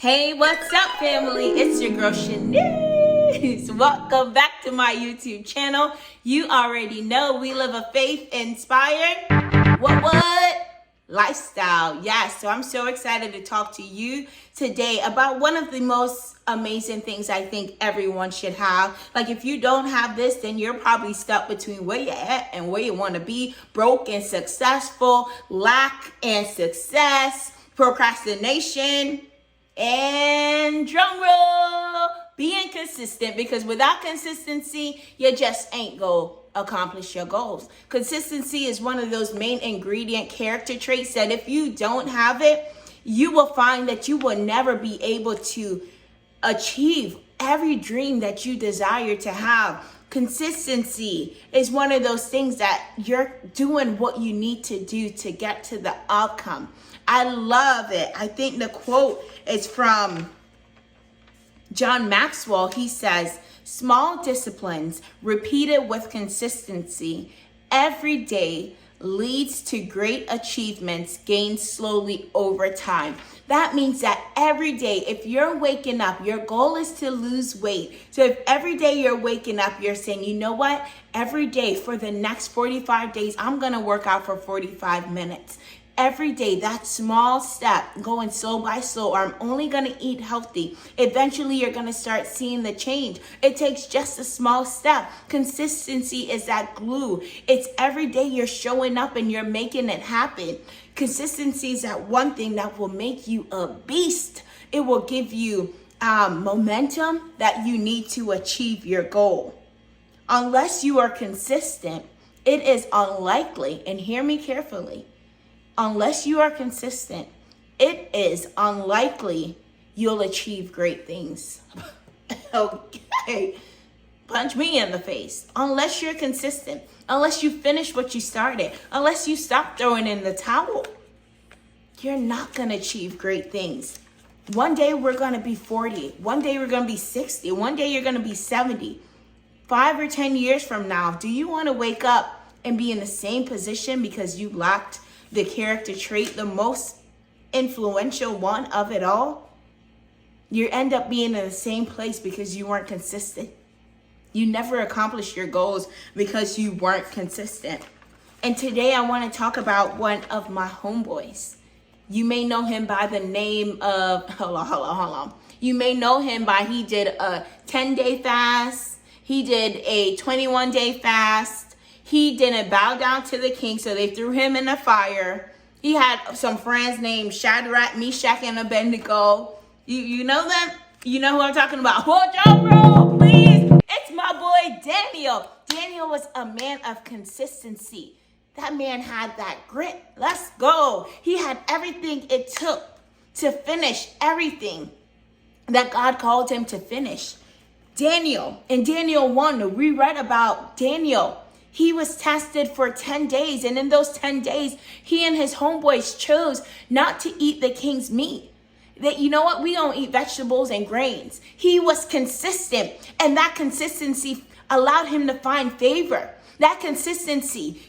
Hey, what's up, family? It's your girl Shanice. Welcome back to my YouTube channel. You already know we live a faith-inspired what lifestyle. Yes, so I'm so excited to talk to you today about one of the most amazing things I think everyone should have. Like, if you don't have this, then you're probably stuck between where you're at and where you want to be. Broke and successful, lack and success, procrastination, and drum roll, being consistent, because without consistency, you just ain't gonna accomplish your goals. Consistency is one of those main ingredient character traits that if you don't have it, you will find that you will never be able to achieve every dream that you desire to have. Consistency is one of those things that you're doing what you need to do to get to the outcome. I love it. I think the quote is from John Maxwell. He says, "Small disciplines repeated with consistency every day leads to great achievements gained slowly over time." That means that every day, if you're waking up, your goal is to lose weight. So if every day you're waking up, you're saying, you know what? Every day for the next 45 days, I'm going to work out for 45 minutes. Every day, that small step, going slow by slow, or I'm only going to eat healthy. Eventually, you're going to start seeing the change. It takes just a small step. Consistency is that glue. It's every day you're showing up and you're making it happen. Consistency is that one thing that will make you a beast. It will give you momentum that you need to achieve your goal. Unless you are consistent, it is unlikely, and hear me carefully, unless you are consistent, it is unlikely you'll achieve great things. Okay, punch me in the face. Unless you're consistent, unless you finish what you started, unless you stop throwing in the towel, you're not going to achieve great things. One day we're going to be 40. One day we're going to be 60. One day you're going to be 70. 5 or 10 years from now, do you want to wake up and be in the same position because you lacked the character trait, the most influential one of it all? You end up being in the same place because you weren't consistent. You never accomplished your goals because you weren't consistent. And today I want to talk about one of my homeboys. You may know him by the name of, hold on. You may know him by, he did a 10-day fast. He did a 21-day fast. He didn't bow down to the king, so they threw him in the fire. He had some friends named Shadrach, Meshach, and Abednego. You know them? You know who I'm talking about. Hold on, bro, please. It's my boy Daniel. Daniel was a man of consistency. That man had that grit. Let's go. He had everything it took to finish everything that God called him to finish. Daniel, in Daniel 1, we read about Daniel. He was tested for 10 days. And in those 10 days, he and his homeboys chose not to eat the king's meat. That, you know what? We don't eat vegetables and grains. He was consistent. And that consistency allowed him to find favor. That consistency,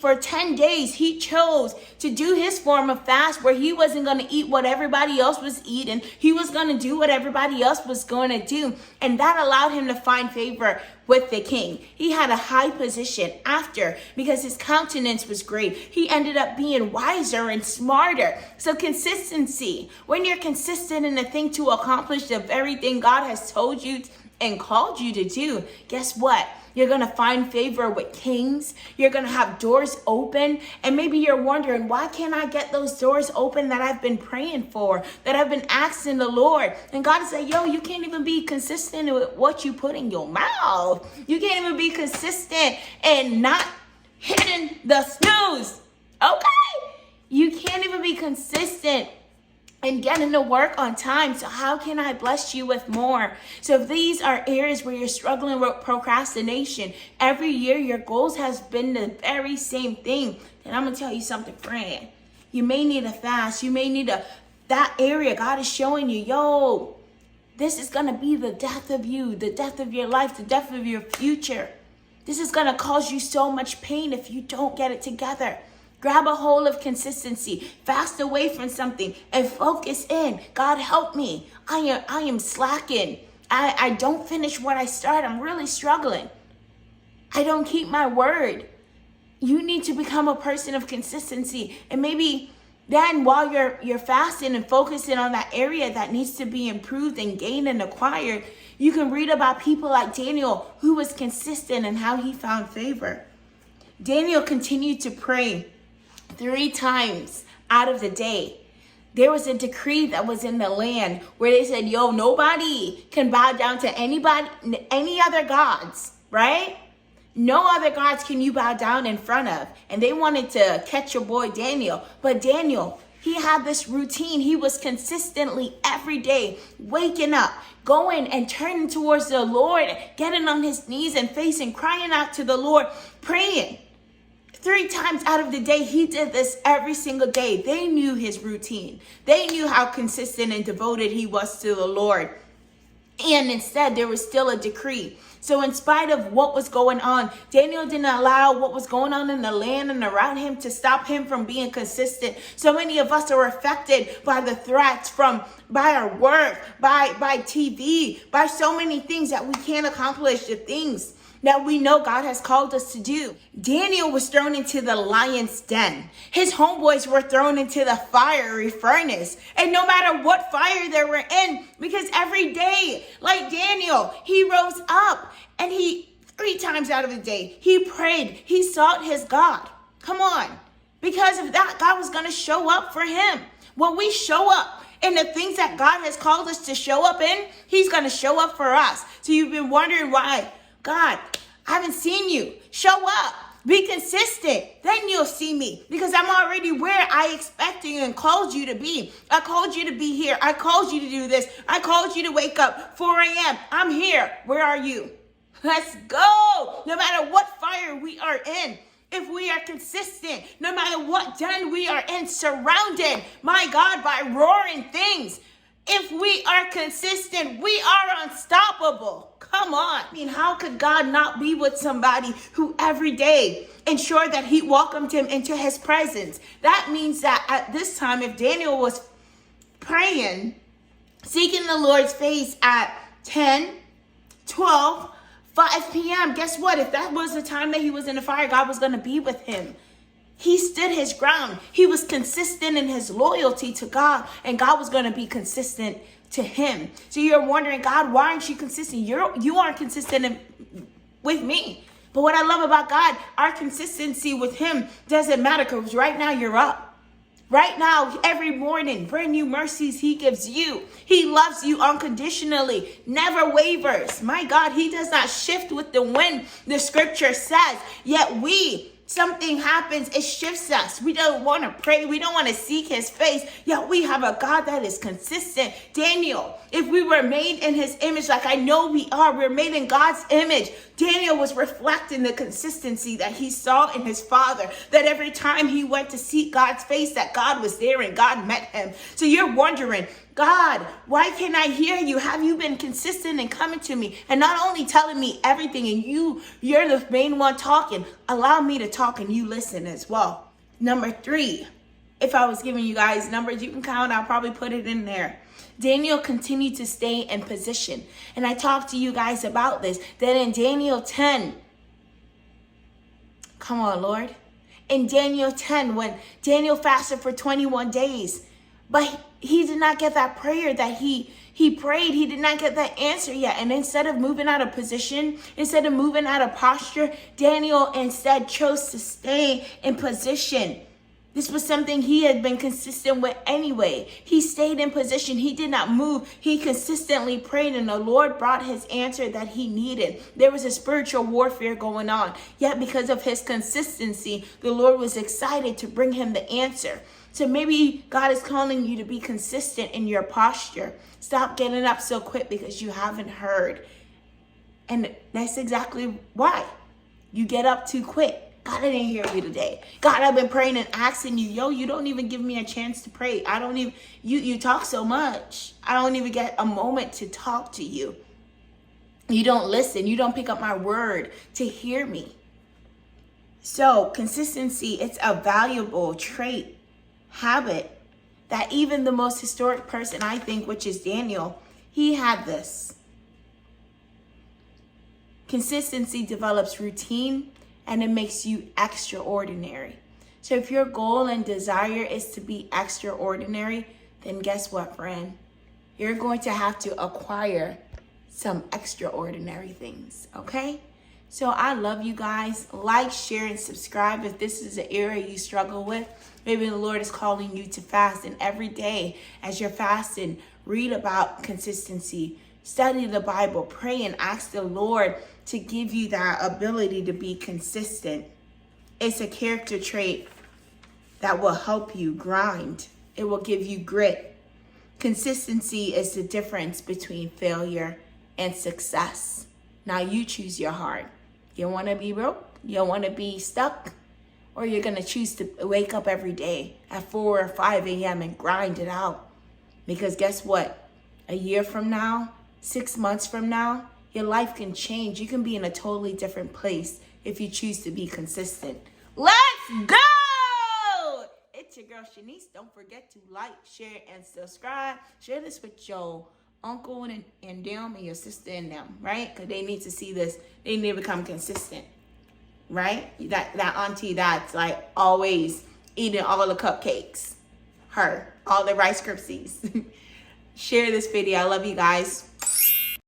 for 10 days, he chose to do his form of fast where he wasn't going to eat what everybody else was eating. He was going to do what everybody else was going to do. And that allowed him to find favor with the king. He had a high position after because his countenance was great. He ended up being wiser and smarter. So consistency, when you're consistent in the thing to accomplish the very thing God has told you and called you to do, guess what? You're going to find favor with kings. You're going to have doors open. And maybe you're wondering, why can't I get those doors open that I've been praying for, that I've been asking the Lord? And God is like, yo, you can't even be consistent with what you put in your mouth. You can't even be consistent and not hitting the snooze. Okay? You can't even be consistent and getting to work on time. So how can I bless you with more? So if these are areas where you're struggling with procrastination, every year your goals has been the very same thing, then I'm going to tell you something, friend. You may need a fast. You may need that area. God is showing you, yo, this is going to be the death of you, the death of your life, the death of your future. This is going to cause you so much pain if you don't get it together. Grab a hold of consistency. Fast away from something and focus in. God, help me. I am slacking. I don't finish what I start. I'm really struggling. I don't keep my word. You need to become a person of consistency. And maybe then while you're fasting and focusing on that area that needs to be improved and gained and acquired, you can read about people like Daniel, who was consistent and how he found favor. Daniel continued to pray 3 times out of the day. There was a decree that was in the land where they said, yo, nobody can bow down to any other gods, right? No other gods can you bow down in front of. And they wanted to catch your boy Daniel. But Daniel, he had this routine. He was consistently every day waking up, going and turning towards the Lord, getting on his knees and facing, crying out to the Lord, praying. 3 times out of the day, he did this every single day. They knew his routine. They knew how consistent and devoted he was to the Lord. And instead, there was still a decree. So in spite of what was going on, Daniel didn't allow what was going on in the land and around him to stop him from being consistent. So many of us are affected by the threats by our work, by TV, by so many things that we can't accomplish the things that we know God has called us to do. Daniel was thrown into the lion's den. His homeboys were thrown into the fiery furnace. And no matter what fire they were in, because every day, like Daniel, he rose up and 3 times out of the day, he prayed, he sought his God. Come on. Because of that, God was going to show up for him. When we show up in the things that God has called us to show up in, he's going to show up for us. So you've been wondering why. God, I haven't seen you. Show up. Be consistent. Then you'll see me, because I'm already where I expected you and called you to be. I called you to be here. I called you to do this. I called you to wake up 4 a.m. I'm here. Where are you? Let's go. No matter what fire we are in, if we are consistent, no matter what den we are in, surrounded, my God, by roaring things, if we are consistent, we are unstoppable. Come on. I mean, how could God not be with somebody who every day ensured that he welcomed him into his presence? That means that at this time, if Daniel was praying, seeking the Lord's face at 10, 12, 5 p.m., guess what? If that was the time that he was in the fire, God was going to be with him. He stood his ground. He was consistent in his loyalty to God, and God was going to be consistent to him. So you're wondering, God, why aren't you consistent? You aren't consistent with me. But what I love about God, our consistency with him doesn't matter, because right now you're up. Right now, every morning, brand new mercies he gives you. He loves you unconditionally, never wavers. My God, he does not shift with the wind, the scripture says. Yet something happens, it shifts us. We don't want to pray. We don't want to seek his face. Yet we have a God that is consistent. Daniel, if we were made in his image, like I know we are, we're made in God's image. Daniel was reflecting the consistency that he saw in his father, that every time he went to seek God's face, that God was there and God met him. So you're wondering, God, why can't I hear you? Have you been consistent in coming to me and not only telling me everything, and you're the main one talking? Allow me to talk and you listen as well. Number 3, if I was giving you guys numbers you can count, I'll probably put it in there. Daniel continued to stay in position. And I talked to you guys about this, that in Daniel 10, come on, Lord. In Daniel 10, when Daniel fasted for 21 days, but he did not get that prayer that he prayed. He did not get that answer yet. And instead of moving out of position, instead of moving out of posture, Daniel instead chose to stay in position. This was something he had been consistent with anyway. He stayed in position. He did not move. He consistently prayed, and the Lord brought his answer that he needed. There was a spiritual warfare going on. Yet because of his consistency, the Lord was excited to bring him the answer. So maybe God is calling you to be consistent in your posture. Stop getting up so quick because you haven't heard. And that's exactly why. You get up too quick. God, I didn't hear you today. God, I've been praying and asking you. You don't even give me a chance to pray. You talk so much. I don't even get a moment to talk to you. You don't listen. You don't pick up my word to hear me. So consistency, it's a valuable trait, habit, that even the most historic person, I think, which is Daniel, he had this. Consistency develops routine and it makes you extraordinary. So if your goal and desire is to be extraordinary, then guess what, friend? You're going to have to acquire some extraordinary things, okay? So I love you guys. Like, share, and subscribe if this is an area you struggle with. Maybe the Lord is calling you to fast, and every day as you're fasting, read about consistency, study the Bible, pray, and ask the Lord to give you that ability to be consistent. It's a character trait that will help you grind. It will give you grit. Consistency is the difference between failure and success. Now you choose your heart. You want to be broke? You want to be stuck? Or you're going to choose to wake up every day at 4 or 5 a.m. and grind it out. Because guess what? A year from now, 6 months from now, your life can change. You can be in a totally different place if you choose to be consistent. Let's go! It's your girl Shanice. Don't forget to like, share, and subscribe. Share this with your uncle and them and your sister and them, right? Because they need to see this. They need to become consistent, right? That auntie that's like always eating all the cupcakes. Her. All the Rice Krispies. Share this video. I love you guys.